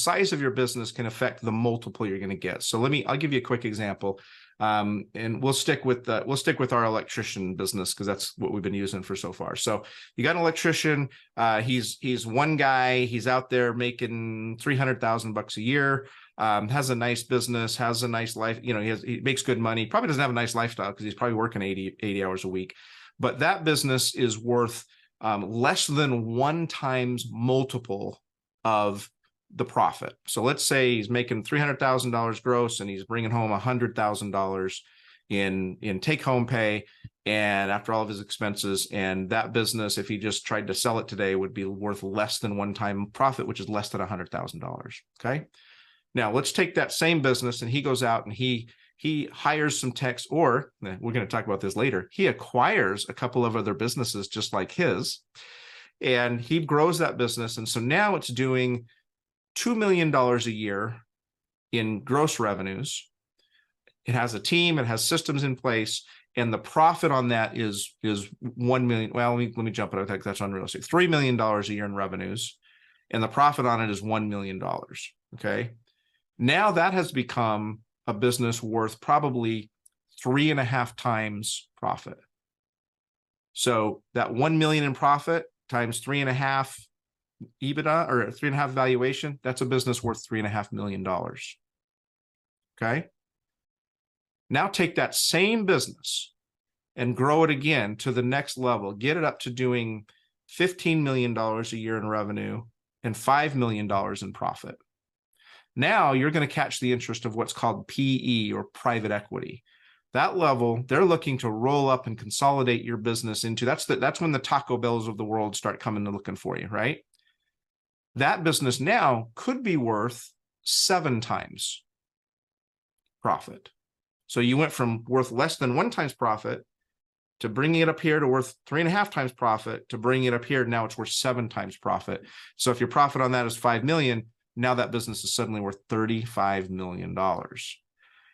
size of your business can affect the multiple you're going to get. So I'll give you a quick example. And we'll stick with our electrician business because that's what we've been using for so far. So you got an electrician. He's one guy. He's out there making $300,000 a year. Has a nice business. Has a nice life. You know, he makes good money. Probably doesn't have a nice lifestyle because he's probably working 80 hours a week. But that business is worth less than 1 times multiple of the profit. So let's say he's making $300,000 gross and he's bringing home $100,000 in take-home pay, and after all of his expenses, and that business, if he just tried to sell it today, would be worth less than 1 time profit, which is less than $100,000. Okay. Now let's take that same business and he goes out and he hires some techs, or we're going to talk about this later. He acquires a couple of other businesses just like his, and he grows that business. And so now it's doing $2 million a year in gross revenues. It has a team, it has systems in place, and the profit on that is 1 million. Well, let me jump it. I think that's unrealistic. $3 million a year in revenues, and the profit on it is $1 million. Okay. Now that has become a business worth probably 3.5 times profit. So that 1 million in profit times 3.5 EBITDA, or 3.5 valuation, that's a business worth $3.5 million. Okay. Now take that same business and grow it again to the next level, get it up to doing $15 million a year in revenue and $5 million in profit. Now you're going to catch the interest of what's called PE, or private equity. That level, they're looking to roll up and consolidate your business into, that's when the Taco Bells of the world start coming and looking for you, right? That business now could be worth 7 times profit. So you went from worth less than 1 times profit to bringing it up here to worth 3.5 times profit to bringing it up here. Now it's worth 7 times profit. So if your profit on that is 5 million, now that business is suddenly worth $35 million.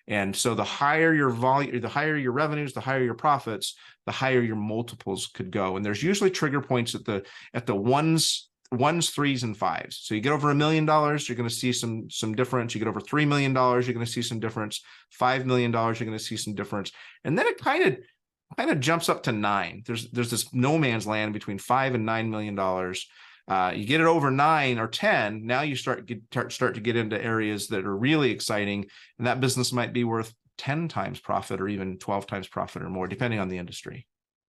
And so the higher your volume, the higher your revenues, the higher your profits, the higher your multiples could go. And there's usually trigger points at the ones, 3s, and 5s. So you get over $1 million, you're going to see some difference. You get over $3 million, you're going to see some difference. $5 million, you're going to see some difference. And then it kind of jumps up to 9. There's this no man's land between $5 and $9 million. You get it over 9 or 10, now you start to get into areas that are really exciting, and that business might be worth 10 times profit or even 12 times profit or more, depending on the industry.